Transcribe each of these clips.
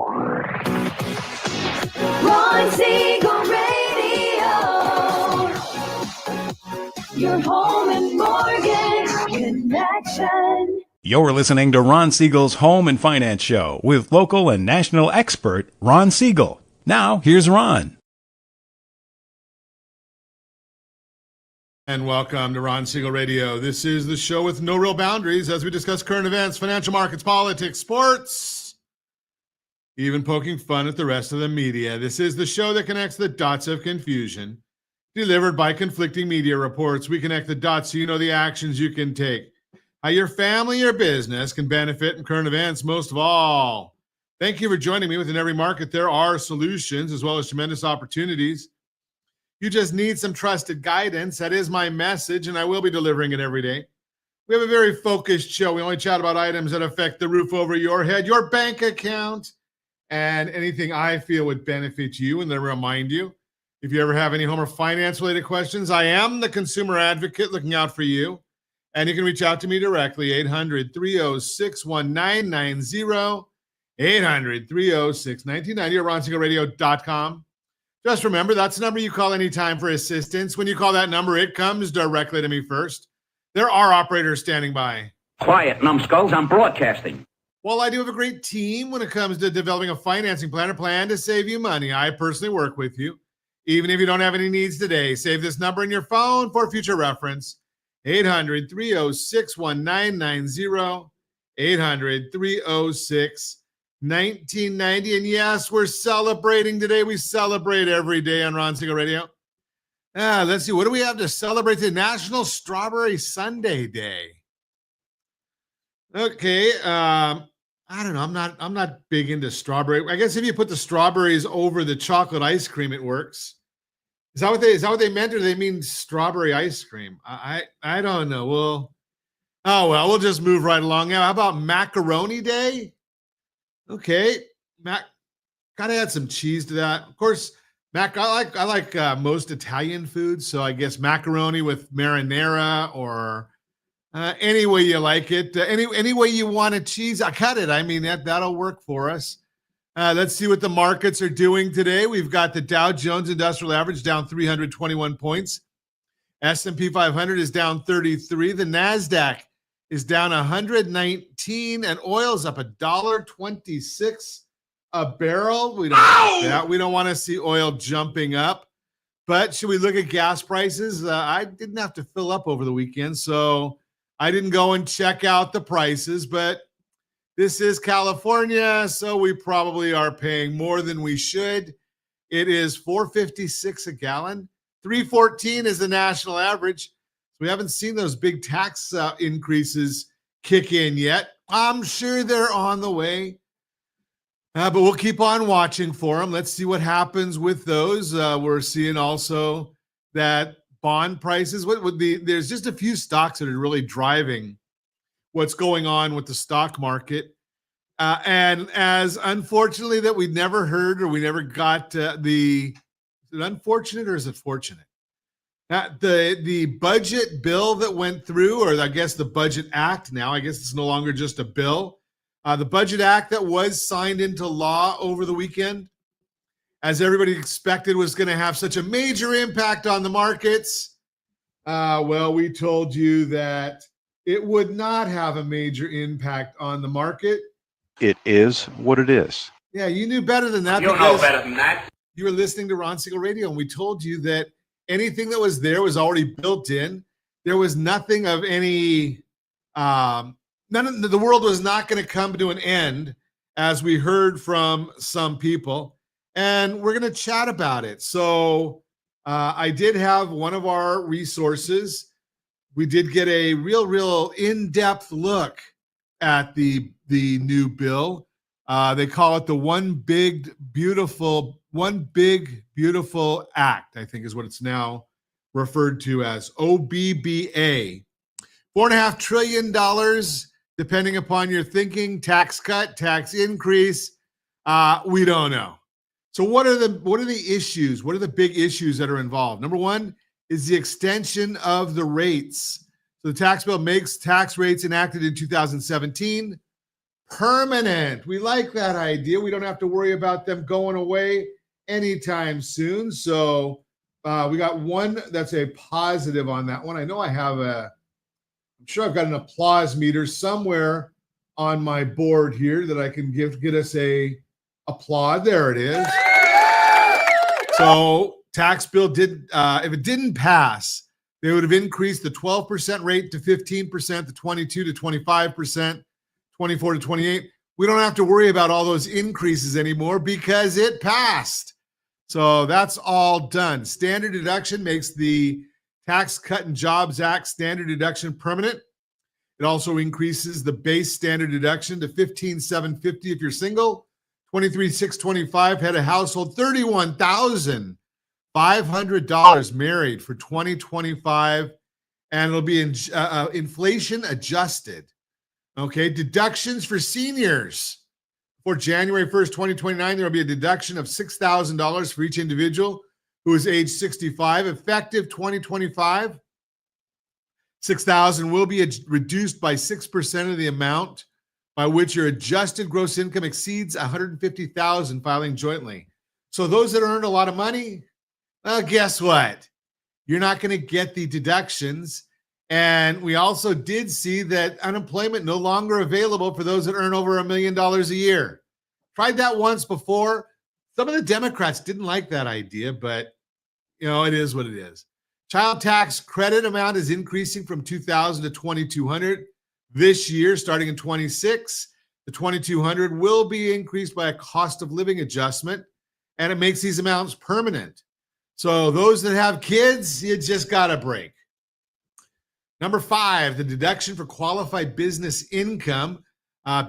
Ron Siegel Radio, your home and mortgage connection. You're listening to Ron Siegel's Home and Finance Show with local and national expert Ron Siegel. Now, here's Ron. And welcome to Ron Siegel Radio. This is the show with no real boundaries as we discuss current events, financial markets, politics, sports, even poking fun at the rest of the media. This is the show that connects the dots of confusion. Delivered by conflicting media reports, we connect the dots so you know the actions you can take. How your family or business can benefit from current events most of all. Thank you for joining me. Within every market, there are solutions as well as tremendous opportunities. You just need some trusted guidance. That is my message, and I will be delivering it every day. We have a very focused show. We only chat about items that affect the roof over your head, your bank account, and anything I feel would benefit you. And then remind you, if you ever have any home or finance-related questions, I am the consumer advocate looking out for you. And you can reach out to me directly, 800-306-1990, 800-306-1990, or RonSiegelRadio.com. Just remember, that's the number you call anytime for assistance. When you call that number, it comes directly to me first. There are operators standing by. Quiet, numbskulls, I'm broadcasting. Well, I do have a great team when it comes to developing a financing plan or plan to save you money. I personally work with you. Even if you don't have any needs today, save this number in your phone for future reference. 800-306-1990, 800-306-1990. And yes, we're celebrating today. We celebrate every day on Ron Siegel Radio. Let's see. What do we have to celebrate today? National Strawberry Sundae Day. Okay. I don't know. I'm not big into strawberry. I guess if you put the strawberries over the chocolate ice cream, it works. Is that what they meant, or do they mean strawberry ice cream? I don't know. We'll just move right along. How about Macaroni Day? Okay, gotta add some cheese to that. Of course, I like most Italian foods, so I guess macaroni with marinara or any way you like it. Any way you want a cheese, I cut it. I mean, that'll work for us. Let's see what the markets are doing today. We've got the Dow Jones Industrial Average down 321 points. S&P 500 is down 33. The NASDAQ is down 119, and oil's up $1.26 a barrel. We don't want to see oil jumping up. But should we look at gas prices? I didn't have to fill up over the weekend, so I didn't go and check out the prices. But this is California, so we probably are paying more than we should. It is $4.56 a gallon. $3.14 is the national average. We haven't seen those big tax increases kick in yet. I'm sure they're on the way, but we'll keep on watching for them. Let's see what happens with those. We're seeing also that bond prices. There's just a few stocks that are really driving what's going on with the stock market. And as unfortunately that we never heard or we never got is it unfortunate or is it fortunate? The budget bill that went through, or I guess the Budget Act now, I guess it's no longer just a bill. The Budget Act that was signed into law over the weekend, as everybody expected, was going to have such a major impact on the markets. We told you that it would not have a major impact on the market. It is what it is. Yeah, you knew better than that. You know better than that. You were listening to Ron Siegel Radio, and we told you that anything that was there was already built in. There was nothing of any, the world was not going to come to an end, as we heard from some people. And we're going to chat about it. So I did have one of our resources. We did get a real in-depth look at the new bill. They call it the One Big Beautiful Act, I think is what it's now referred to as, OBBA. $4.5 trillion, depending upon your thinking, tax cut, tax increase. We don't know. So what are the issues? What are the big issues that are involved? Number one is the extension of the rates. So the tax bill makes tax rates enacted in 2017 permanent. We like that idea. We don't have to worry about them going away anytime soon. So we got one that's a positive on that one. I know I'm sure I've got an applause meter somewhere on my board here that I can get us a applaud. There it is. So tax bill if it didn't pass, they would have increased the 12% rate to 15%, the 22 to 25%, 24 to 28. We don't have to worry about all those increases anymore because it passed. So that's all done. Standard deduction makes the Tax Cut and Jobs Act standard deduction permanent. It also increases the base standard deduction to $15,750 if you're single, $23,625 head of household, $31,500 married for 2025, and it'll be inflation adjusted. Okay, deductions for seniors. For January 1st, 2029, there will be a deduction of $6,000 for each individual who is age 65. Effective 2025, $6,000 will be reduced by 6% of the amount by which your adjusted gross income exceeds $150,000 filing jointly. So those that earned a lot of money, guess what? You're not going to get the deductions. And we also did see that unemployment no longer available for those that earn over $1 million a year. Tried that once before. Some of the Democrats didn't like that idea, but it is what it is. Child tax credit amount is increasing from $2,000 to $2,200 this year, starting in 26. The $2,200 will be increased by a cost of living adjustment, and it makes these amounts permanent. So those that have kids, you just got a break. Number 5, the deduction for qualified business income.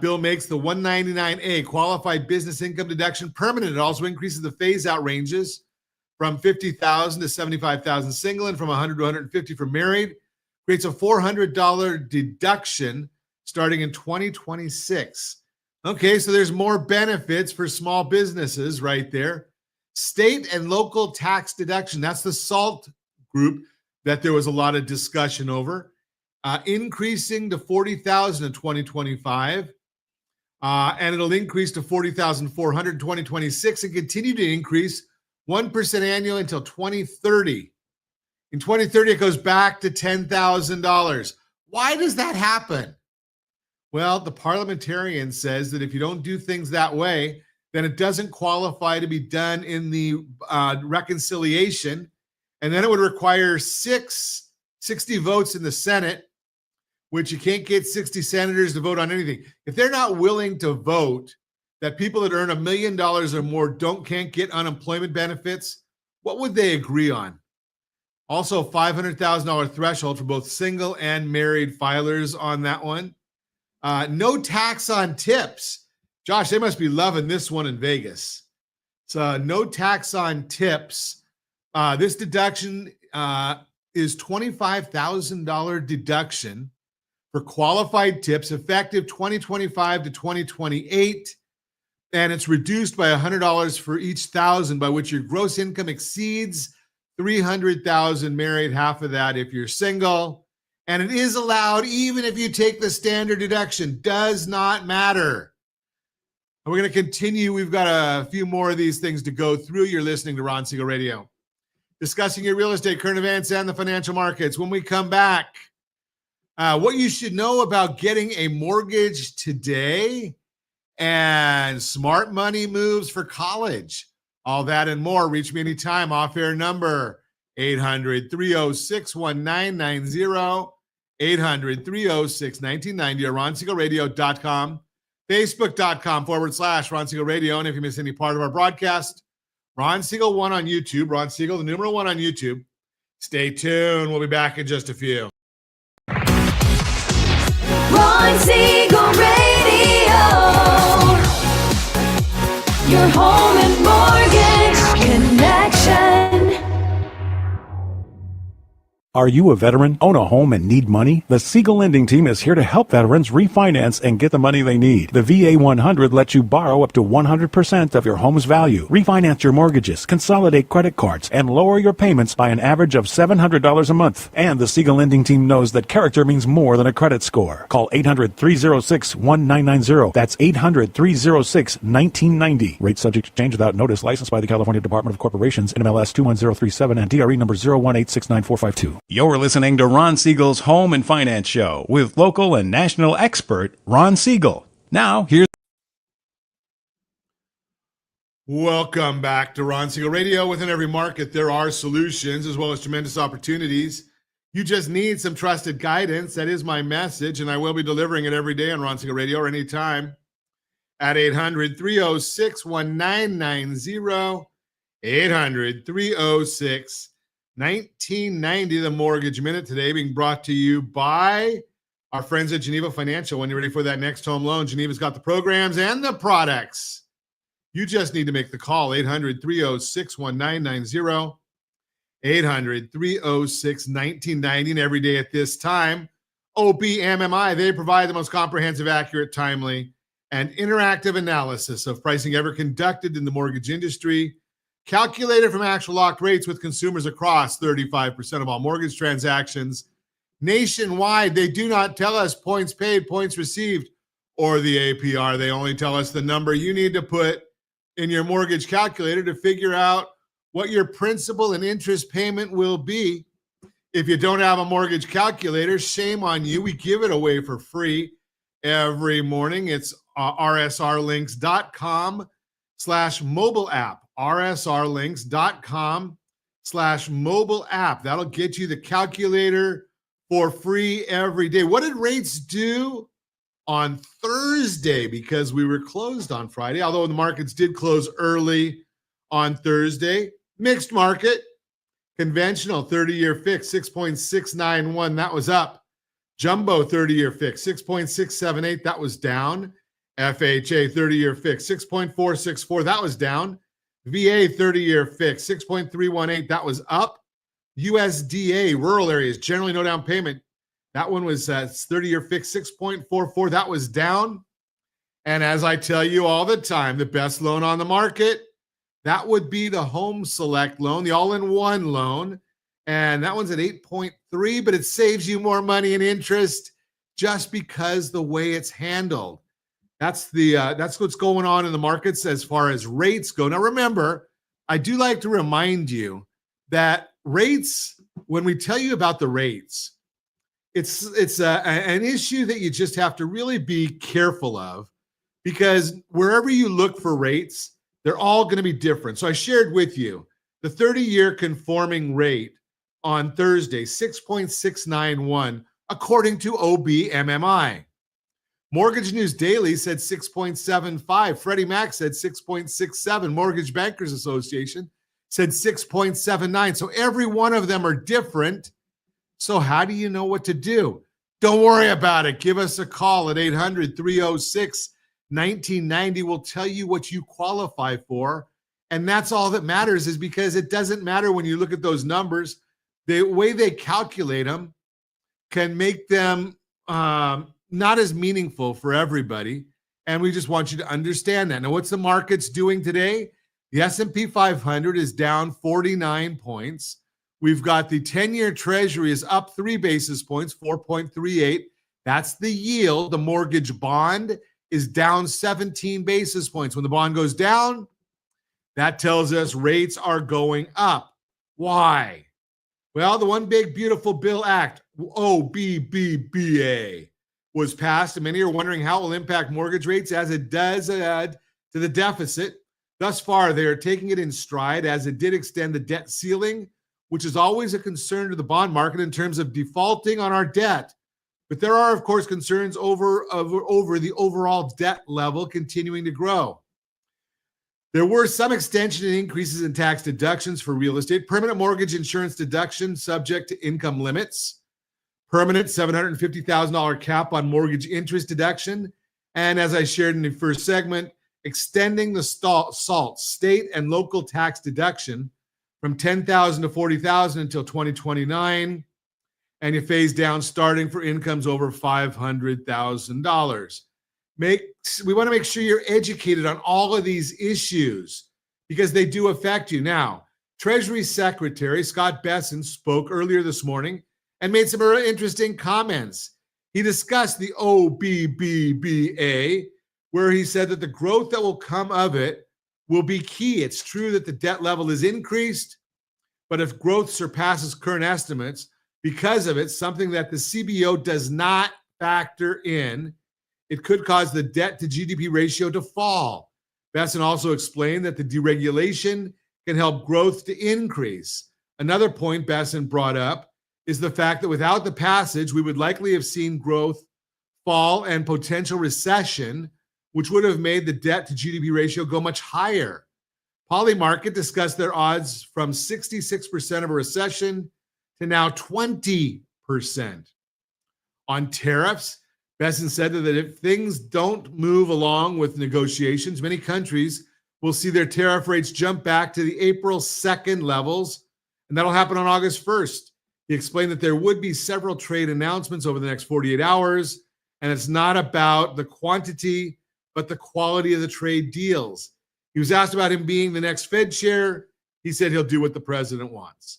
Bill makes the 199A qualified business income deduction permanent. It also increases the phase-out ranges from $50,000 to $75,000 single and from $100 to $150 for married. Creates a $400 deduction starting in 2026. Okay, so there's more benefits for small businesses right there. State and local tax deduction. That's the SALT group that there was a lot of discussion over, increasing to $40,000 in 2025, and it'll increase to $40,400 in 2026 and continue to increase 1% annually until 2030. In 2030, it goes back to $10,000. Why does that happen? Well, the parliamentarian says that if you don't do things that way, then it doesn't qualify to be done in the reconciliation. And then it would require 60 votes in the Senate, which you can't get 60 senators to vote on anything. If they're not willing to vote that people that earn $1 million or more can't get unemployment benefits, what would they agree on? Also, $500,000 threshold for both single and married filers on that one. No tax on tips. Josh, they must be loving this one in Vegas. So no tax on tips. This deduction is $25,000 deduction for qualified tips effective 2025 to 2028. And it's reduced by $100 for each thousand by which your gross income exceeds $300,000 married, half of that if you're single. And it is allowed even if you take the standard deduction. Does not matter. And we're going to continue. We've got a few more of these things to go through. You're listening to Ron Siegel Radio, discussing your real estate, current events, and the financial markets. When we come back, what you should know about getting a mortgage today and smart money moves for college. All that and more. Reach me anytime. Off-air number 800-306-1990, 800-306-1990, or RonSiegelRadio.com, Facebook.com/Ron Siegel Radio. And if you miss any part of our broadcast, Ron Siegel 1 on YouTube, Ron Siegel, the numeral 1 on YouTube. Stay tuned. We'll be back in just a few. Ron Siegel Radio. Your home and mortgage connection. Are you a veteran, own a home, and need money? The Siegel lending team is here to help veterans refinance and get the money they need. The VA 100 lets you borrow up to 100% of your home's value, refinance your mortgages, consolidate credit cards, and lower your payments by an average of $700 a month. And the Siegel lending team knows that character means more than a credit score. Call 800-306-1990. That's 800-306-1990. Rate subject to change without notice. Licensed by the California Department of Corporations, NMLS 21037 and DRE number 018694452. You're listening to Ron Siegel's Home and Finance Show with local and national expert Ron Siegel. Now, here's... Welcome back to Ron Siegel Radio. Within every market, there are solutions as well as tremendous opportunities. You just need some trusted guidance. That is my message, and I will be delivering it every day on Ron Siegel Radio or anytime at 800-306-1990, 800-306-1990. 1990, the Mortgage Minute today being brought to you by our friends at Geneva Financial. When you're ready for that next home loan, Geneva's got the programs and the products. You just need to make the call, 800-306-1990, 800-306-1990. And every day at this time, OBMMI, they provide the most comprehensive, accurate, timely, and interactive analysis of pricing ever conducted in the mortgage industry, calculated from actual locked rates with consumers across 35% of all mortgage transactions nationwide. They do not tell us points paid, points received, or the APR. They only tell us the number you need to put in your mortgage calculator to figure out what your principal and interest payment will be. If you don't have a mortgage calculator, shame on you. We give it away for free every morning. It's rsrlinks.com/mobile app. rsrlinks.com/mobile app. That'll get you the calculator for free every day. What did rates do on Thursday? Because we were closed on Friday, although the markets did close early on Thursday. Mixed market. Conventional 30-year fix, 6.691. That was up. Jumbo 30-year fix, 6.678. That was down. FHA 30-year fix, 6.464. That was down. VA 30-year fix, 6.318. That was up. USDA, rural areas, generally no down payment. That one was 30-year fix, 6.44. That was down. And as I tell you all the time, the best loan on the market, that would be the Home Select loan, the all-in-one loan. And that one's at 8.3, but it saves you more money in interest just because the way it's handled. That's what's going on in the markets as far as rates go. Now, remember, I do like to remind you that rates, when we tell you about the rates, it's an issue that you just have to really be careful of, because wherever you look for rates, they're all going to be different. So I shared with you the 30-year conforming rate on Thursday, 6.691, according to OBMMI. Mortgage News Daily said 6.75. Freddie Mac said 6.67. Mortgage Bankers Association said 6.79. So every one of them are different. So how do you know what to do? Don't worry about it. Give us a call at 800-306-1990. We'll tell you what you qualify for. And that's all that matters, is because it doesn't matter when you look at those numbers. The way they calculate them can make them not as meaningful for everybody. And we just want you to understand that. Now, what's the markets doing today? The S&P 500 is down 49 points. We've got the 10-year Treasury is up 3 basis points, 4.38. That's the yield. The mortgage bond is down 17 basis points. When the bond goes down, that tells us rates are going up. Why? Well, the One Big Beautiful Bill Act, OBBBA, was passed, and many are wondering how it will impact mortgage rates, as it does add to the deficit. Thus far, they are taking it in stride, as it did extend the debt ceiling, which is always a concern to the bond market in terms of defaulting on our debt. But there are, of course, concerns over the overall debt level continuing to grow. There were some extension and increases in tax deductions for real estate, permanent mortgage insurance deduction subject to income limits, permanent $750,000 cap on mortgage interest deduction, and as I shared in the first segment, extending the SALT, state and local tax deduction, from $10,000 to $40,000 until 2029. and you phase down starting for incomes over $500,000. We want to make sure you're educated on all of these issues because they do affect you. Now, Treasury Secretary Scott Bessent spoke earlier this morning and made some very interesting comments. He discussed the OBBBA, where he said that the growth that will come of it will be key. It's true that the debt level is increased, but if growth surpasses current estimates, because of it, something that the CBO does not factor in, it could cause the debt to GDP ratio to fall. Bessent also explained that the deregulation can help growth to increase. Another point Bessent brought up is the fact that without the passage, we would likely have seen growth fall and potential recession, which would have made the debt to GDP ratio go much higher. Polymarket discussed their odds from 66% of a recession to now 20%. On tariffs, Bessent said that if things don't move along with negotiations, many countries will see their tariff rates jump back to the April 2nd levels, and that'll happen on August 1st. He explained that there would be several trade announcements over the next 48 hours, and it's not about the quantity, but the quality of the trade deals. He was asked about him being the next Fed chair. He said he'll do what the president wants.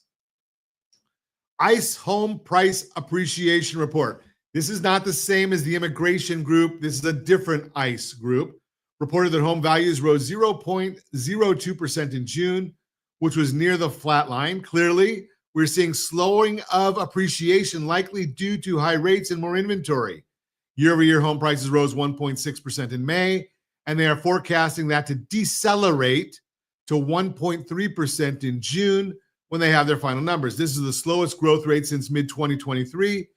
ICE Home Price Appreciation Report. This is not the same as the immigration group. This is a different ICE group. Reported that home values rose 0.02% in June, which was near the flat line. Clearly, we're seeing slowing of appreciation, likely due to high rates and more inventory. Year-over-year home prices rose 1.6% in May, and they are forecasting that to decelerate to 1.3% in June when they have their final numbers. This is the slowest growth rate since mid-2023,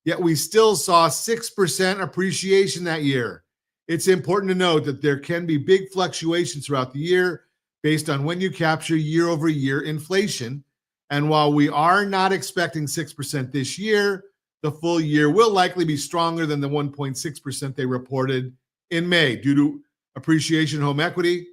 yet we still saw 6% appreciation that year. It's important to note that there can be big fluctuations throughout the year based on when you capture year-over-year inflation. And while we are not expecting 6% this year, the full year will likely be stronger than the 1.6% they reported in May due to appreciation in home equity.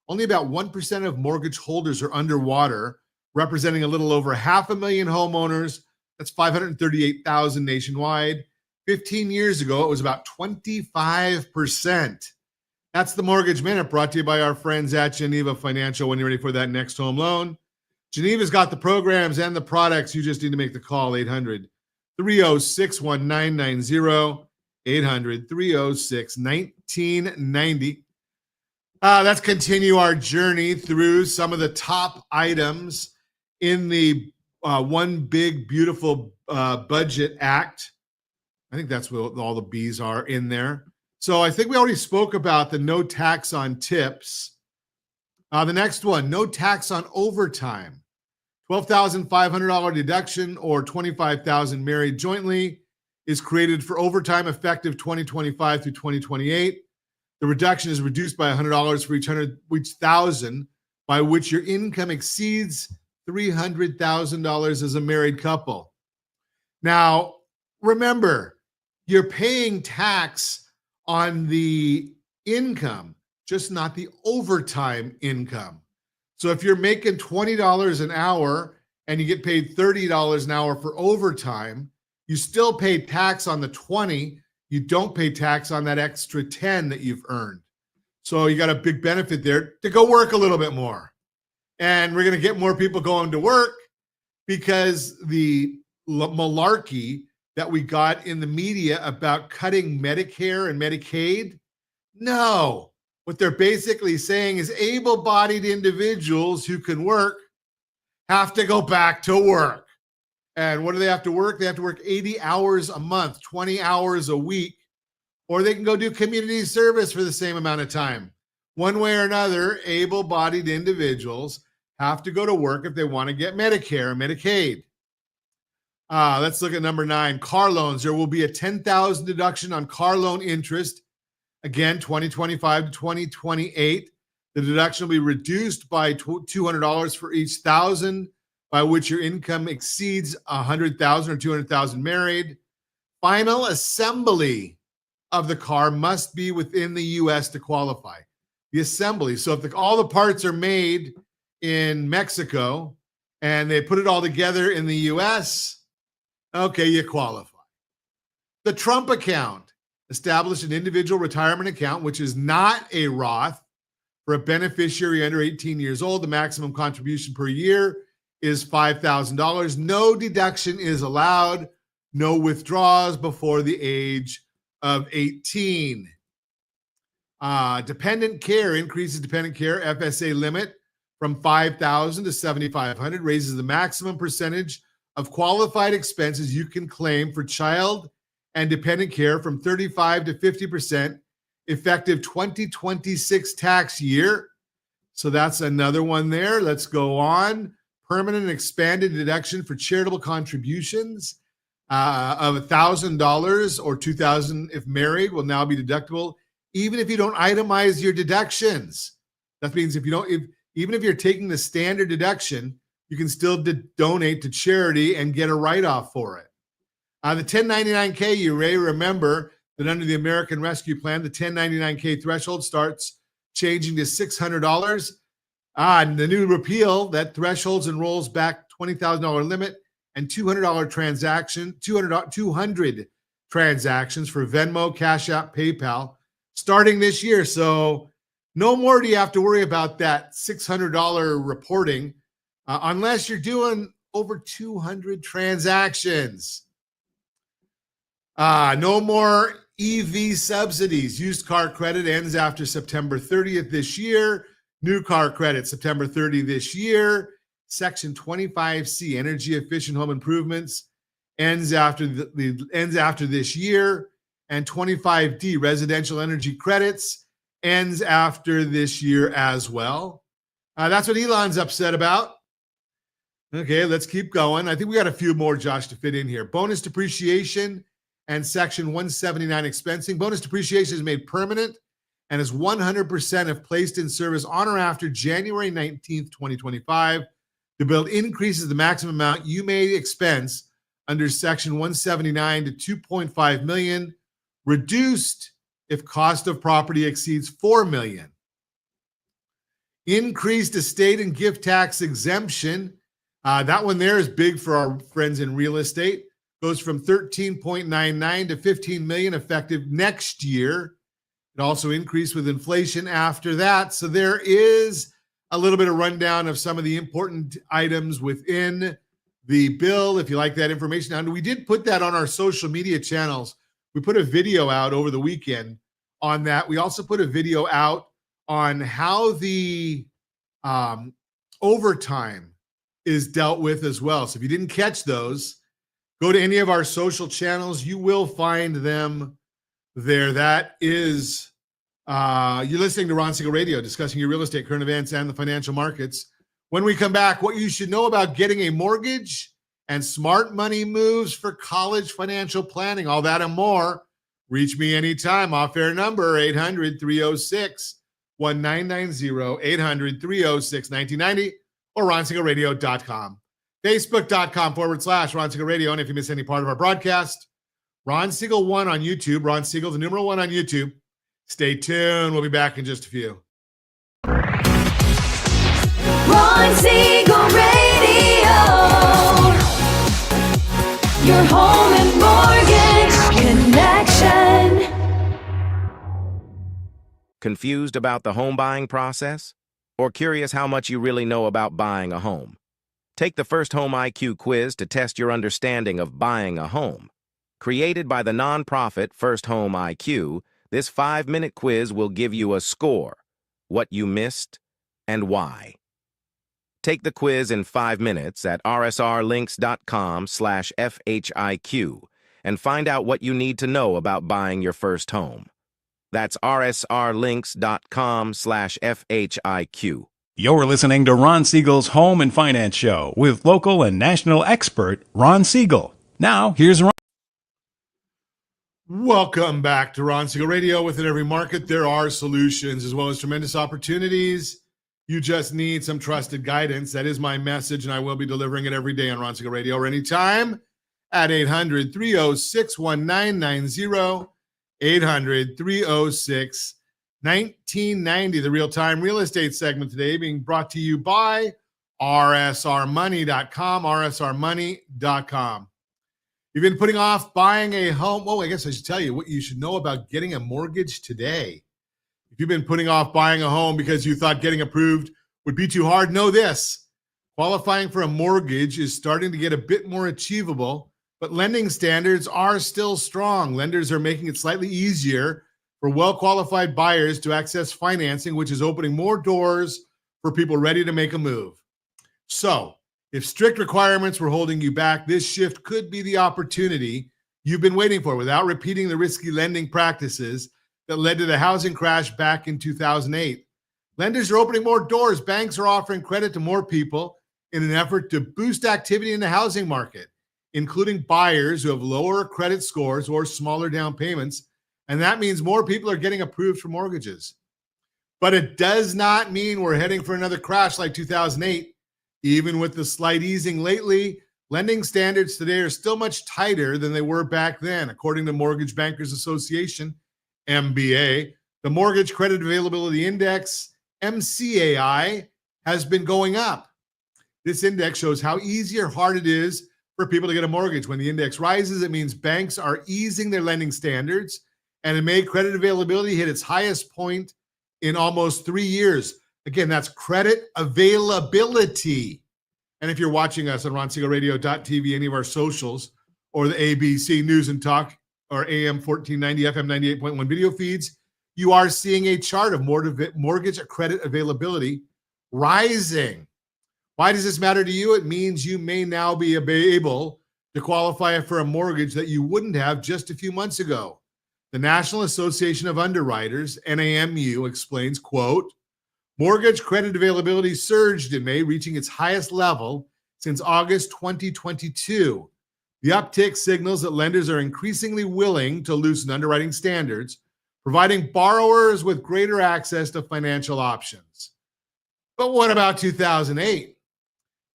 Only about 1% of mortgage holders are underwater, representing a little over 500,000 homeowners. That's 538,000 nationwide. 15 years ago, it was about 25%. That's the Mortgage Minute, brought to you by our friends at Geneva Financial when you're ready for that next home loan. Geneva's got the programs and the products. You just need to make the call, 800-306-1990, 800-306-1990. Let's continue our journey through some of the top items in the One Big Beautiful Budget Act. I think that's what all the B's are in there. So I think we already spoke about the no tax on tips. The next one, no tax on overtime. $12,500 deduction or $25,000 married jointly is created for overtime effective 2025 through 2028. The reduction is reduced by $100 for each $100,000 by which your income exceeds $300,000 as a married couple. Now, remember, you're paying tax on the income, just not the overtime income. So if you're making $20 an hour and you get paid $30 an hour for overtime, you still pay tax on the 20. You don't pay tax on that extra 10 that you've earned. So you got a big benefit there to go work a little bit more. And we're going to get more people going to work because the malarkey that we got in the media about cutting Medicare and Medicaid, no. What they're basically saying is able-bodied individuals who can work have to go back to work. And what do they have to work? They have to work 80 hours a month, 20 hours a week, or they can go do community service for the same amount of time. One way or another, able-bodied individuals have to go to work if they want to get Medicare and Medicaid. Let's look at number 9, car loans. There will be a $10,000 deduction on car loan interest. Again, 2025 to 2028. The deduction will be reduced by $200 for each $1,000 by which your income exceeds $100,000 or $200,000 married. Final assembly of the car must be within the U.S. to qualify. The assembly. So if all the parts are made in Mexico and they put it all together in the U.S., Okay, you qualify. The Trump account, establish an individual retirement account, which is not a Roth, for a beneficiary under 18 years old. The maximum contribution per year is $5,000. No deduction is allowed. No withdrawals before the age of 18. Dependent care increases dependent care FSA limit from $5,000 to $7,500, raises the maximum percentage of qualified expenses you can claim for child and dependent care from 35 to 50%, effective 2026 tax year. So that's another one there. Let's go on. Permanent and expanded deduction for charitable contributions of $1,000 or $2,000 if married will now be deductible, even if you don't itemize your deductions. That means even if you're taking the standard deduction, you can still donate to charity and get a write-off for it. The 1099K, you may remember that under the American Rescue Plan, the 1099K threshold starts changing to $600. And the new repeal, that thresholds and rolls back $20,000 limit and $200 transaction, 200 transactions for Venmo, Cash App, PayPal, starting this year. So no more do you have to worry about that $600 reporting unless you're doing over 200 transactions. No more EV subsidies. Used car credit ends after September 30th this year. New car credit, September 30 this year. Section 25C, energy efficient home improvements, ends after this year. And 25D, residential energy credits, ends after this year as well. That's what Elon's upset about. Okay, let's keep going. I think we got a few more, Josh, to fit in here. Bonus depreciation and Section 179 expensing. Bonus depreciation is made permanent and is 100% if placed in service on or after January 19th, 2025. The bill increases the maximum amount you may expense under Section 179 to $2.5 million, reduced if cost of property exceeds $4 million. Increased estate and gift tax exemption. That one there is big for our friends in real estate. Goes from 13.99 to 15 million effective next year. It also increased with inflation after that. So there is a little bit of rundown of some of the important items within the bill, if you like that information. And we did put that on our social media channels. We put a video out over the weekend on that. We also put a video out on how the overtime is dealt with as well. So if you didn't catch those, go to any of our social channels. You will find them there. That is, you're listening to Ron Siegel Radio, discussing your real estate, current events, and the financial markets. When we come back, what you should know about getting a mortgage and smart money moves for college financial planning, all that and more. Reach me anytime. Off-air number, 800-306-1990, 800-306-1990, or ronsiegelradio.com. Facebook.com/Ron Siegel Radio. And if you miss any part of our broadcast, Ron Siegel 1 on YouTube, Ron Siegel, the numeral 1 on YouTube. Stay tuned. We'll be back in just a few. Ron Siegel Radio. Your home and mortgage connection. Confused about the home buying process? Or curious how much you really know about buying a home? Take the First Home IQ quiz to test your understanding of buying a home. Created by the nonprofit First Home IQ, this 5-minute quiz will give you a score, what you missed, and why. Take the quiz in 5 minutes at rsrlinks.com/FHIQ and find out what you need to know about buying your first home. That's rsrlinks.com/FHIQ. You're listening to Ron Siegel's Home and Finance Show with local and national expert Ron Siegel. Now, here's Ron. Welcome back to Ron Siegel Radio. Within every market, there are solutions as well as tremendous opportunities. You just need some trusted guidance. That is my message, and I will be delivering it every day on Ron Siegel Radio or anytime at 800-306-1990, 800-306-1990. The real-time real estate segment today being brought to you by rsrmoney.com, rsrmoney.com. You've been putting off buying a home. Well, I guess I should tell you what you should know about getting a mortgage today. If you've been putting off buying a home because you thought getting approved would be too hard, know this. Qualifying for a mortgage is starting to get a bit more achievable, but lending standards are still strong. Lenders are making it slightly easier for well-qualified buyers to access financing, which is opening more doors for people ready to make a move. So, if strict requirements were holding you back, this shift could be the opportunity you've been waiting for without repeating the risky lending practices that led to the housing crash back in 2008. Lenders are opening more doors. Banks are offering credit to more people in an effort to boost activity in the housing market, including buyers who have lower credit scores or smaller down payments. And that means more people are getting approved for mortgages. But it does not mean we're heading for another crash like 2008. Even with the slight easing lately, lending standards today are still much tighter than they were back then. According to Mortgage Bankers Association, MBA, the Mortgage Credit Availability Index, MCAI, has been going up. This index shows how easy or hard it is for people to get a mortgage. When the index rises, it means banks are easing their lending standards, and it made credit availability hit its highest point in almost 3 years. Again, that's credit availability. And if you're watching us on RonSiegelRadio.tv, any of our socials, or the ABC News and Talk, or AM 1490, FM 98.1 video feeds, you are seeing a chart of mortgage credit availability rising. Why does this matter to you? It means you may now be able to qualify for a mortgage that you wouldn't have just a few months ago. The National Association of Underwriters, NAMU, explains, quote, mortgage credit availability surged in May, reaching its highest level since August 2022. The uptick signals that lenders are increasingly willing to loosen underwriting standards, providing borrowers with greater access to financial options. But what about 2008?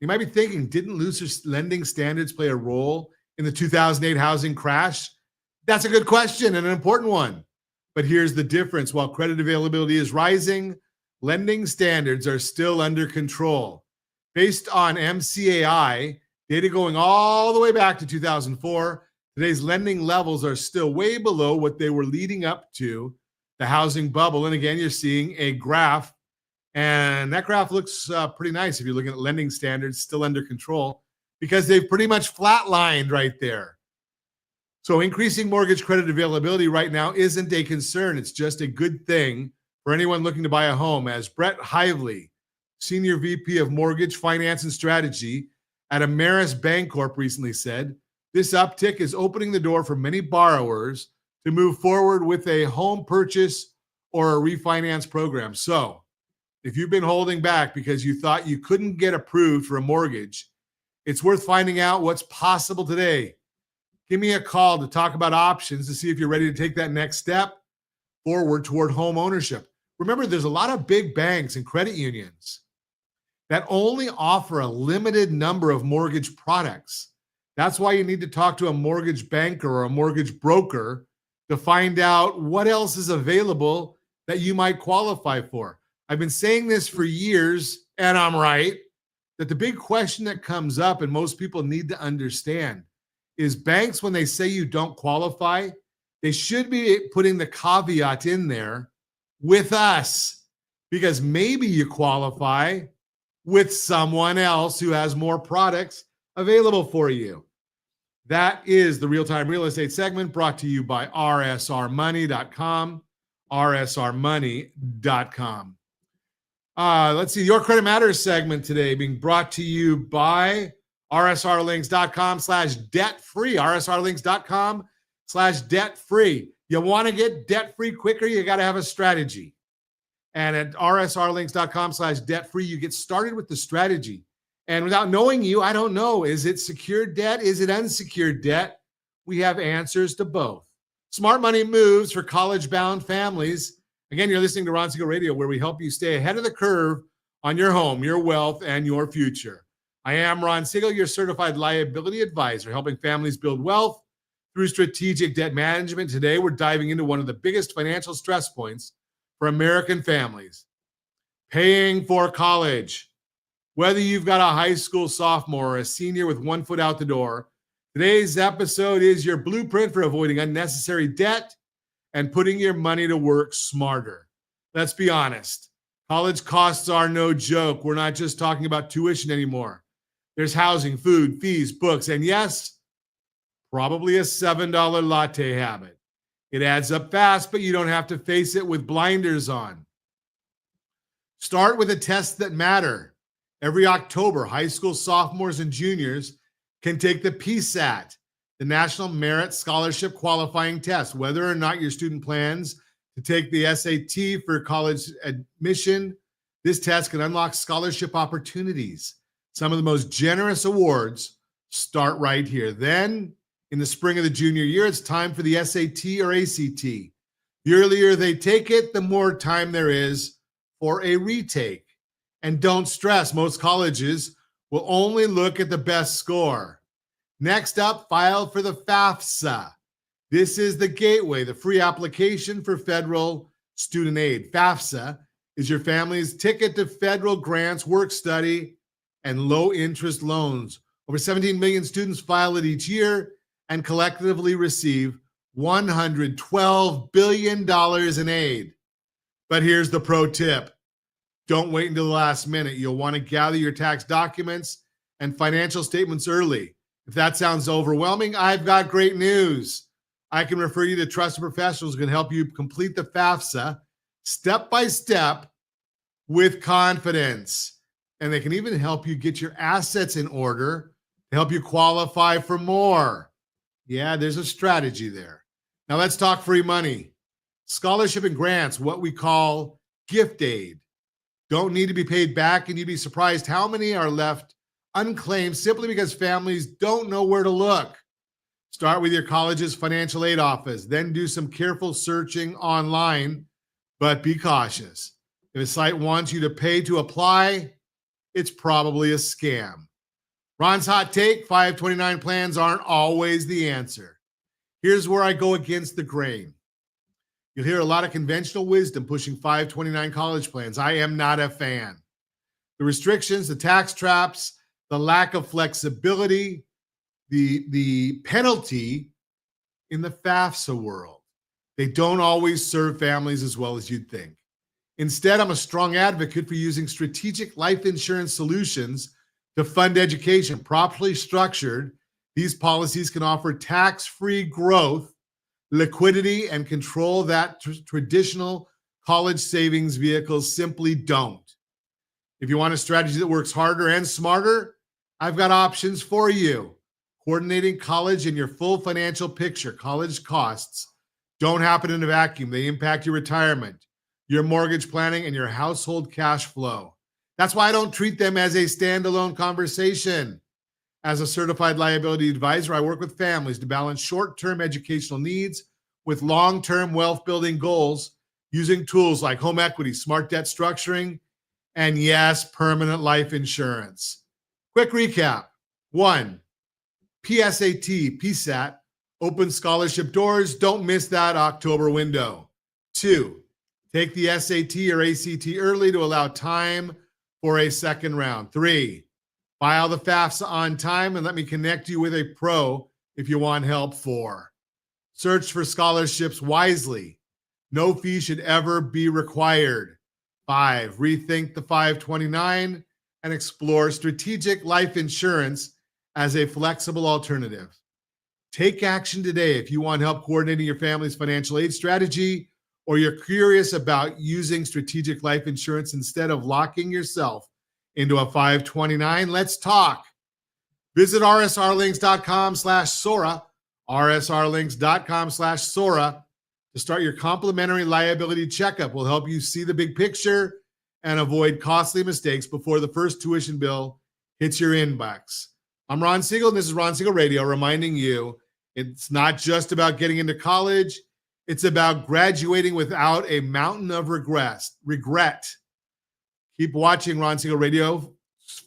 You might be thinking, didn't looser lending standards play a role in the 2008 housing crash? That's a good question and an important one. But here's the difference. While credit availability is rising, lending standards are still under control. Based on MCAI, data going all the way back to 2004, today's lending levels are still way below what they were leading up to the housing bubble. And again, you're seeing a graph, and that graph looks pretty nice if you're looking at lending standards still under control, because they've pretty much flatlined right there. So increasing mortgage credit availability right now isn't a concern. It's just a good thing for anyone looking to buy a home. As Brett Hively, Senior VP of Mortgage Finance and Strategy at Ameris Bancorp, recently said, this uptick is opening the door for many borrowers to move forward with a home purchase or a refinance program. So if you've been holding back because you thought you couldn't get approved for a mortgage, it's worth finding out what's possible today. Give me a call to talk about options to see if you're ready to take that next step forward toward home ownership. Remember, there's a lot of big banks and credit unions that only offer a limited number of mortgage products. That's why you need to talk to a mortgage banker or a mortgage broker to find out what else is available that you might qualify for. I've been saying this for years, and I'm right, that the big question that comes up, and most people need to understand, is banks, when they say you don't qualify, they should be putting the caveat in there, with us, because maybe you qualify with someone else who has more products available for you. That is the Real-Time Real Estate segment, brought to you by rsrmoney.com, rsrmoney.com. Let's see, Your Credit Matters segment today being brought to you by rsrlinks.com/debt-free, rsrlinks.com/debt-free. You want to get debt-free quicker, you got to have a strategy. And at rsrlinks.com/debt-free, you get started with the strategy. And without knowing you, I don't know, is it secured debt? Is it unsecured debt? We have answers to both. Smart money moves for college-bound families. Again, you're listening to Ron Siegel Radio, where we help you stay ahead of the curve on your home, your wealth, and your future. I am Ron Siegel, your certified liability advisor, helping families build wealth through strategic debt management. Today, we're diving into one of the biggest financial stress points for American families: paying for college. Whether you've got a high school sophomore or a senior with one foot out the door, Today's episode is your blueprint for avoiding unnecessary debt and putting your money to work smarter. Let's be honest. College costs are no joke. We're not just talking about tuition anymore. There's housing, food, fees, books, and yes, probably a $7 latte habit. It adds up fast, but you don't have to face it with blinders on. Start with the tests that matter. Every October, high school sophomores and juniors can take the PSAT, the National Merit Scholarship Qualifying Test. Whether or not your student plans to take the SAT for college admission, this test can unlock scholarship opportunities. Some of the most generous awards start right here. Then, in the spring of the junior year, it's time for the SAT or ACT. The earlier they take it, the more time there is for a retake. And don't stress, most colleges will only look at the best score. Next up, file for the FAFSA. This is the gateway, the free application for federal student aid. FAFSA is your family's ticket to federal grants, work study, and low-interest loans. Over 17 million students file it each year and collectively receive $112 billion in aid. But here's the pro tip. Don't wait until the last minute. You'll want to gather your tax documents and financial statements early. If that sounds overwhelming, I've got great news. I can refer you to trusted professionals who can help you complete the FAFSA step by step with confidence. And they can even help you get your assets in order to help you qualify for more. Yeah, there's a strategy there. Now let's talk free money. Scholarship and grants, what we call gift aid, don't need to be paid back, and you'd be surprised how many are left unclaimed simply because families don't know where to look. Start with your college's financial aid office, then do some careful searching online, but be cautious. If a site wants you to pay to apply, it's probably a scam. Ron's hot take, 529 plans aren't always the answer. Here's where I go against the grain. You'll hear a lot of conventional wisdom pushing 529 college plans. I am not a fan. The restrictions, the tax traps, the lack of flexibility, the penalty in the FAFSA world, they don't always serve families as well as you'd think. Instead, I'm a strong advocate for using strategic life insurance solutions to fund education. Properly structured, these policies can offer tax-free growth, liquidity, and control that traditional college savings vehicles simply don't. If you want a strategy that works harder and smarter, I've got options for you. Coordinating college and your full financial picture. College costs don't happen in a vacuum. They impact your retirement, your mortgage planning, and your household cash flow. That's why I don't treat them as a standalone conversation. As a certified liability advisor, I work with families to balance short-term educational needs with long-term wealth-building goals using tools like home equity, smart debt structuring, and yes, permanent life insurance. Quick recap. 1, PSAT, PSAT, open scholarship doors. Don't miss that October window. 2, take the SAT or ACT early to allow time for a second round. 3, file the FAFSA on time and let me connect you with a pro if you want help. 4, search for scholarships wisely. No fee should ever be required. 5, rethink the 529 and explore strategic life insurance as a flexible alternative. Take action today if you want help coordinating your family's financial aid strategy, or you're curious about using strategic life insurance instead of locking yourself into a 529. Let's talk. Visit rsrlinks.com/Sora, rsrlinks.com/Sora to start your complimentary liability checkup. Will help you see the big picture and avoid costly mistakes before the first tuition bill hits your inbox. I'm Ron Siegel, and this is Ron Siegel Radio, reminding you it's not just about getting into college. It's about graduating without a mountain of regret. Keep watching Ron Siegel Radio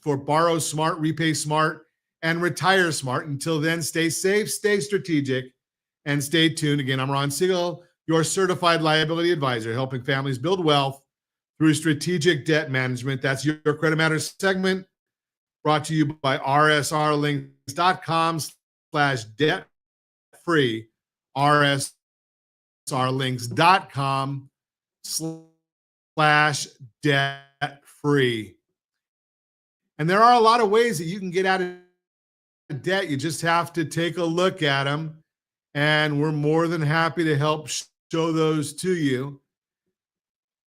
for Borrow Smart, Repay Smart, and Retire Smart. Until then, stay safe, stay strategic, and stay tuned. Again, I'm Ron Siegel, your certified liability advisor, helping families build wealth through strategic debt management. That's your Credit Matters segment, brought to you by rsrlinks.com debt free, rsrlinks.com/debt free. And there are a lot of ways that you can get out of debt. You just have to take a look at them. And we're more than happy to help show those to you.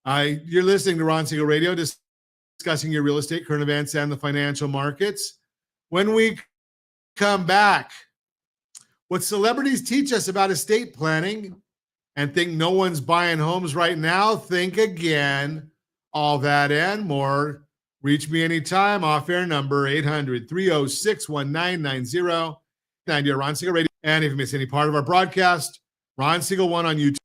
You're listening to Ron Siegel Radio, discussing your real estate, current events, and the financial markets. When we come back, what celebrities teach us about estate planning and think no one's buying homes right now, think again. All that and more. Reach me anytime. Off-air number 800-306-1990. Ron Siegel Radio. And if you miss any part of our broadcast, Ron Siegel 1 on YouTube.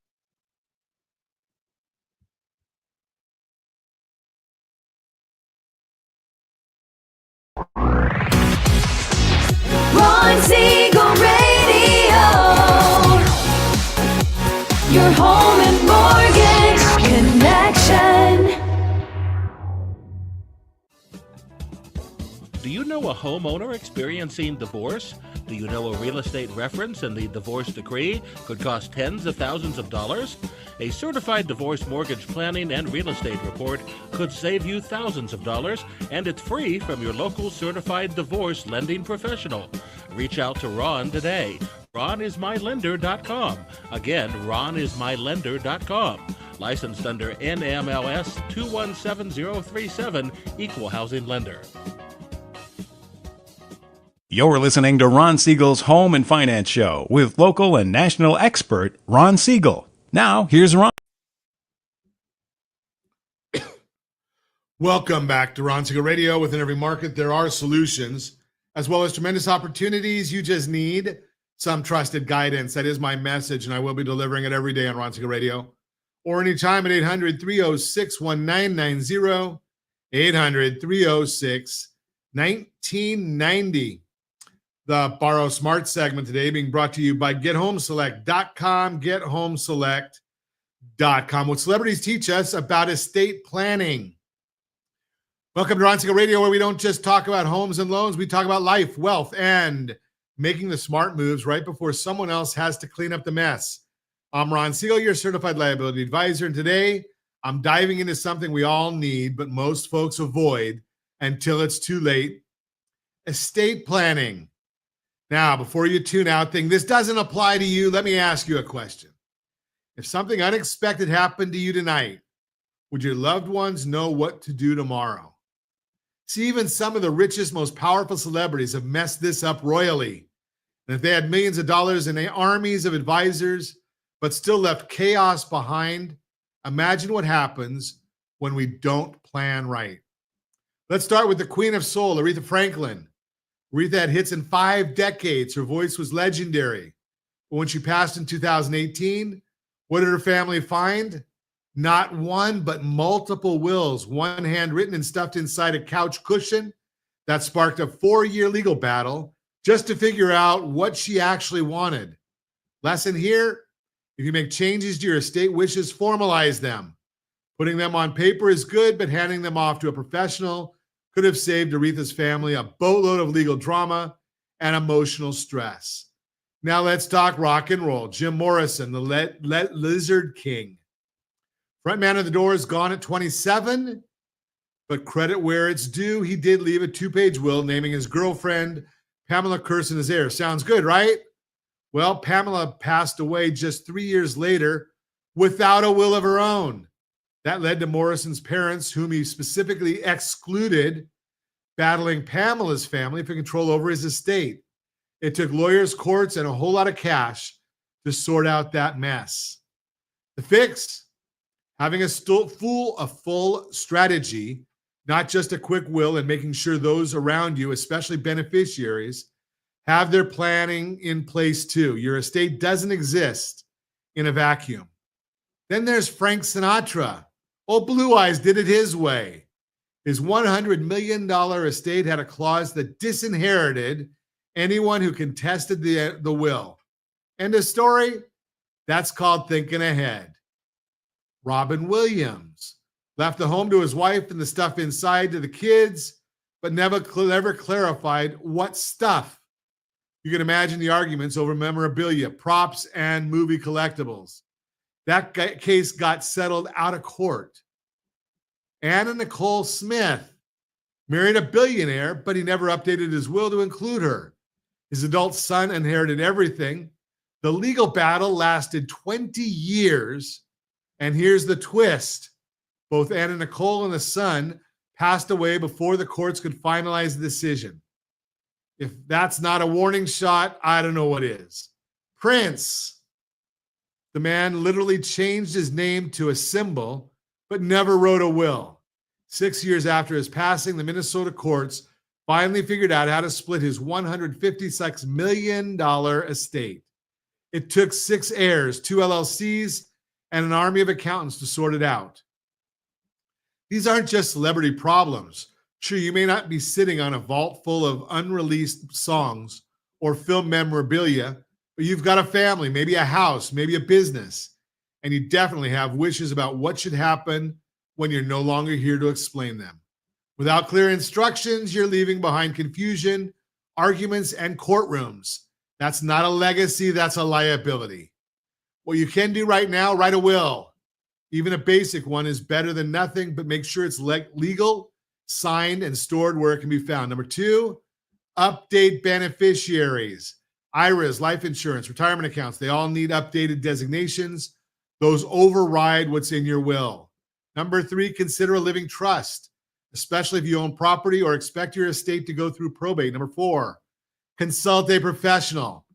Ron Siegel Radio. Your home and mortgage connection. Do you know a homeowner experiencing divorce? Do you know a real estate reference in the divorce decree could cost tens of thousands of dollars? A certified divorce mortgage planning and real estate report could save you thousands of dollars, and it's free from your local certified divorce lending professional. Reach out to Ron today. RonIsMyLender.com. Again, RonIsMyLender.com. Licensed under NMLS 217037, Equal Housing Lender. You're listening to Ron Siegel's Home and Finance Show with local and national expert Ron Siegel. Now, here's Ron. Welcome back to Ron Siegel Radio. Within every market, there are solutions, as well as tremendous opportunities. You just need some trusted guidance. That is my message, and I will be delivering it every day on Ron Siegel Radio, or anytime at 800-306-1990, 800-306-1990. The Borrow Smart segment today being brought to you by GetHomeSelect.com, GetHomeSelect.com. What celebrities teach us about estate planning. Welcome to Ron Siegel Radio, where we don't just talk about homes and loans. We talk about life, wealth, and making the smart moves right before someone else has to clean up the mess. I'm Ron Siegel, your Certified Liability Advisor, and today I'm diving into something we all need, but most folks avoid until it's too late: estate planning. Now, before you tune out, this doesn't apply to you, let me ask you a question. If something unexpected happened to you tonight, would your loved ones know what to do tomorrow? See, even some of the richest, most powerful celebrities have messed this up royally. And if they had millions of dollars and armies of advisors, but still left chaos behind, imagine what happens when we don't plan right. Let's start with the Queen of Soul, Aretha Franklin. Aretha had hits in 5 decades. Her voice was legendary. But when she passed in 2018, what did her family find? Not one, but multiple wills, one handwritten and stuffed inside a couch cushion. That sparked a 4-year legal battle just to figure out what she actually wanted. Lesson here: if you make changes to your estate wishes, formalize them. Putting them on paper is good, but handing them off to a professional could have saved Aretha's family a boatload of legal drama and emotional stress. Now let's talk rock and roll. Jim Morrison, the Lizard King. Frontman of the Doors, gone at 27, but credit where it's due. He did leave a 2-page will naming his girlfriend, Pamela Curson, as heir. Sounds good, right? Well, Pamela passed away just 3 years later without a will of her own. That led to Morrison's parents, whom he specifically excluded, battling Pamela's family for control over his estate. It took lawyers, courts, and a whole lot of cash to sort out that mess. The fix: having a full strategy, not just a quick will, and making sure those around you, especially beneficiaries, have their planning in place too. Your estate doesn't exist in a vacuum. Then there's Frank Sinatra. Old Blue Eyes did it his way. His $100 million estate had a clause that disinherited anyone who contested the will. End of story. That's called thinking ahead. Robin Williams left the home to his wife and the stuff inside to the kids, but never clarified what stuff. You can imagine the arguments over memorabilia, props, and movie collectibles. That case got settled out of court. Anna Nicole Smith married a billionaire, but he never updated his will to include her. His adult son inherited everything. The legal battle lasted 20 years. And here's the twist. Both Anna Nicole and the son passed away before the courts could finalize the decision. If that's not a warning shot, I don't know what is. Prince. The man literally changed his name to a symbol, but never wrote a will. 6 years after his passing, the Minnesota courts finally figured out how to split his $156 million estate. It took 6 heirs, 2 LLCs, and an army of accountants to sort it out. These aren't just celebrity problems. Sure, you may not be sitting on a vault full of unreleased songs or film memorabilia, but you've got a family, maybe a house, maybe a business, and you definitely have wishes about what should happen when you're no longer here to explain them. Without clear instructions, you're leaving behind confusion, arguments, and courtrooms. That's not a legacy, that's a liability. What you can do right now, write a will. Even a basic one is better than nothing, but make sure it's legal, signed, and stored where it can be found. Number 2, update beneficiaries. IRAs, life insurance, retirement accounts, they all need updated designations. Those override what's in your will. Number 3, consider a living trust, especially if you own property or expect your estate to go through probate. Number 4, consult a professional.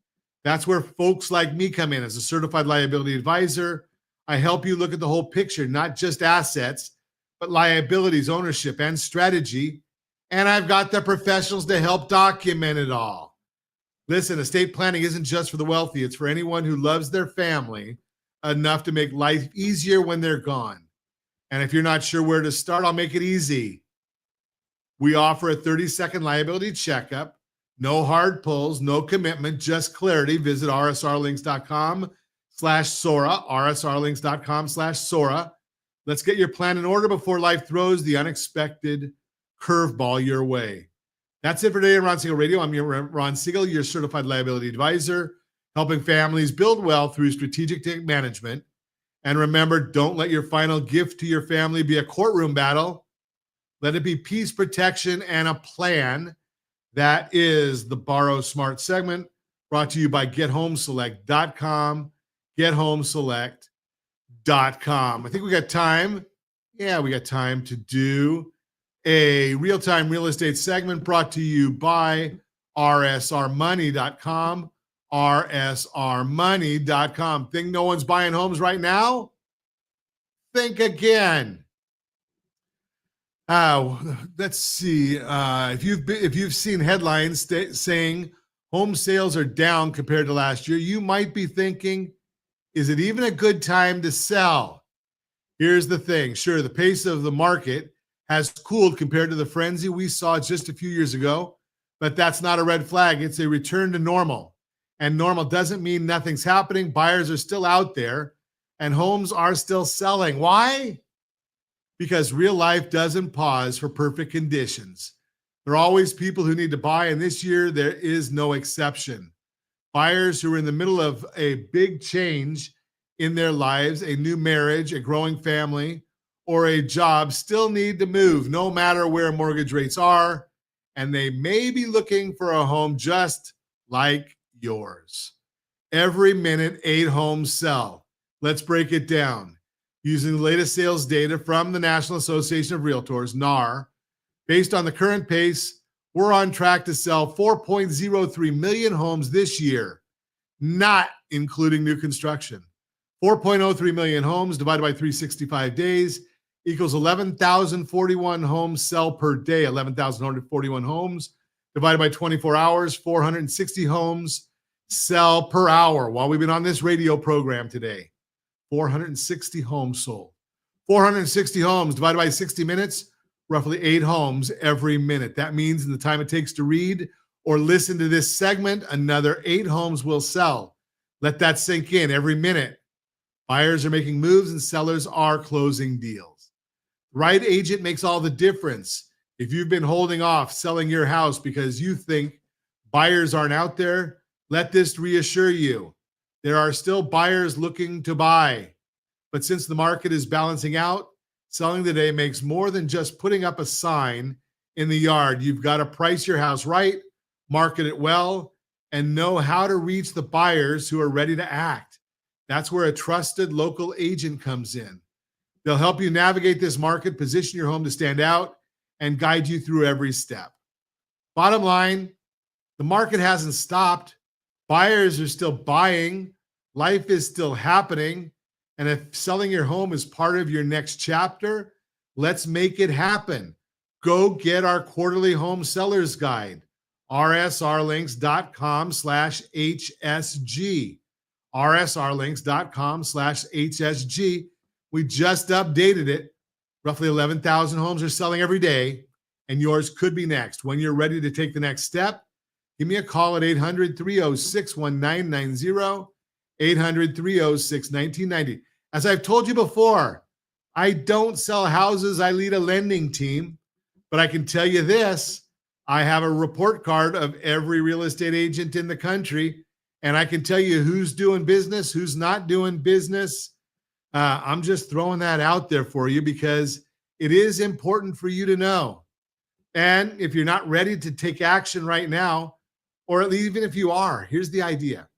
That's where folks like me come in as a certified liability advisor. I help you look at the whole picture, not just assets, but liabilities, ownership, and strategy. And I've got the professionals to help document it all. Listen, estate planning isn't just for the wealthy. It's for anyone who loves their family enough to make life easier when they're gone. And if you're not sure where to start, I'll make it easy. We offer a 30-second liability checkup. No hard pulls, no commitment, just clarity. Visit rsrlinks.com/Sora, rsrlinks.com/Sora. Let's get your plan in order before life throws the unexpected curveball your way. That's it for today on Ron Siegel Radio. I'm your Ron Siegel, your certified liability advisor, helping families build wealth through strategic management. And remember, don't let your final gift to your family be a courtroom battle. Let it be peace, protection, and a plan. That is the Borrow Smart segment, brought to you by GetHomeSelect.com, GetHomeSelect.com. I think we got time. Yeah, we got time to do a real-time real estate segment brought to you by RSRmoney.com, RSRmoney.com. Think no one's buying homes right now? Think again. Let's see. If you've seen headlines saying home sales are down compared to last year, you might be thinking, is it even a good time to sell? Here's the thing. Sure, the pace of the market has cooled compared to the frenzy we saw just a few years ago, but that's not a red flag. It's a return to normal. And normal doesn't mean nothing's happening. Buyers are still out there and homes are still selling. Why? Because real life doesn't pause for perfect conditions. There are always people who need to buy, and this year there is no exception. Buyers who are in the middle of a big change in their lives, a new marriage, a growing family, or a job still need to move no matter where mortgage rates are, and they may be looking for a home just like yours. Every minute, 8 homes sell. Let's break it down. Using the latest sales data from the National Association of Realtors, NAR, based on the current pace, we're on track to sell 4.03 million homes this year, not including new construction. 4.03 million homes divided by 365 days equals 11,041 homes sell per day. 11,141 homes divided by 24 hours, 460 homes sell per hour while we've been on this radio program today. 460 homes sold. 460 homes divided by 60 minutes, roughly 8 homes every minute. That means in the time it takes to read or listen to this segment, another 8 homes will sell. Let that sink in every minute. Buyers are making moves and sellers are closing deals. The right agent makes all the difference. If you've been holding off selling your house because you think buyers aren't out there, Let this reassure you. There are still buyers looking to buy. But since the market is balancing out, selling today makes more than just putting up a sign in the yard. You've got to price your house right, market it well, and know how to reach the buyers who are ready to act. That's where a trusted local agent comes in. They'll help you navigate this market, position your home to stand out, and guide you through every step. Bottom line, the market hasn't stopped. Buyers are still buying. Life is still happening. And if selling your home is part of your next chapter, let's make it happen. Go get our quarterly home sellers guide, rsrlinks.com/HSG. rsrlinks.com/HSG. We just updated it. Roughly 11,000 homes are selling every day, and yours could be next. When you're ready to take the next step, give me a call at 800-306-1990, 800-306-1990. As I've told you before, I don't sell houses. I lead a lending team. But I can tell you this, I have a report card of every real estate agent in the country, and I can tell you who's doing business, who's not doing business. I'm just throwing that out there for you because it is important for you to know. And if you're not ready to take action right now, or at least even if you are, here's the idea.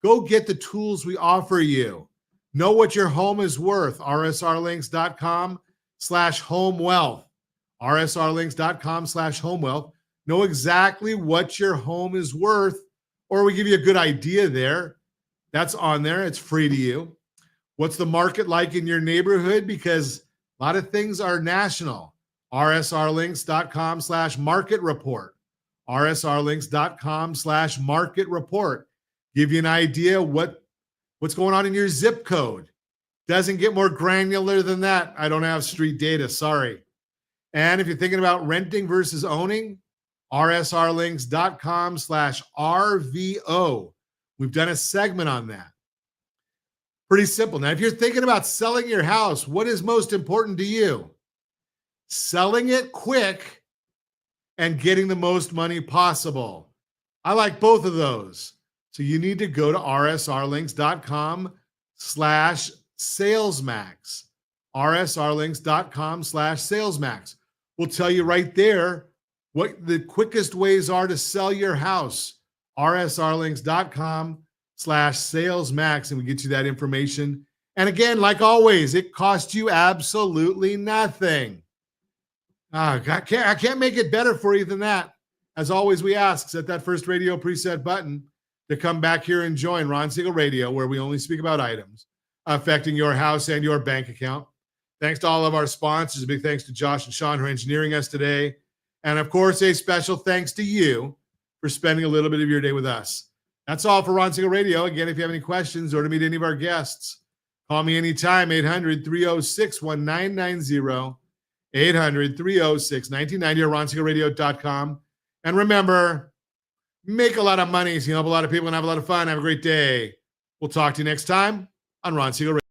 Go get the tools we offer you. Know what your home is worth. rsrlinks.com/homewealth. rsrlinks.com/homewealth. Know exactly what your home is worth, or we give you a good idea there. That's on there. It's free to you. What's the market like in your neighborhood? Because a lot of things are national. rsrlinks.com/market report. rsrlinks.com/market report. Give you an idea what's going on in your zip code. Doesn't get more granular than that. I don't have street data, sorry. And if you're thinking about renting versus owning, rsrlinks.com/RVO. We've done a segment on that. Pretty simple. Now, if you're thinking about selling your house, what is most important to you? Selling it quick and getting the most money possible. I like both of those. So you need to go to rsrlinks.com/salesmax. rsrlinks.com/salesmax. We'll tell you right there what the quickest ways are to sell your house. rsrlinks.com/salesmax, and we get you that information. And again, like always, it costs you absolutely nothing. I can't make it better for you than that. As always, we ask, set that first radio preset button to come back here and join Ron Siegel Radio, where we only speak about items affecting your house and your bank account. Thanks to all of our sponsors. A big thanks to Josh and Sean who are engineering us today. And of course, a special thanks to you for spending a little bit of your day with us. That's all for Ron Siegel Radio. Again, if you have any questions or to meet any of our guests, call me anytime, 800-306-1990, 800-306-1990, or ronsiegelradio.com. And remember, make a lot of money so you help a lot of people and have a lot of fun. Have a great day. We'll talk to you next time on Ron Siegel Radio.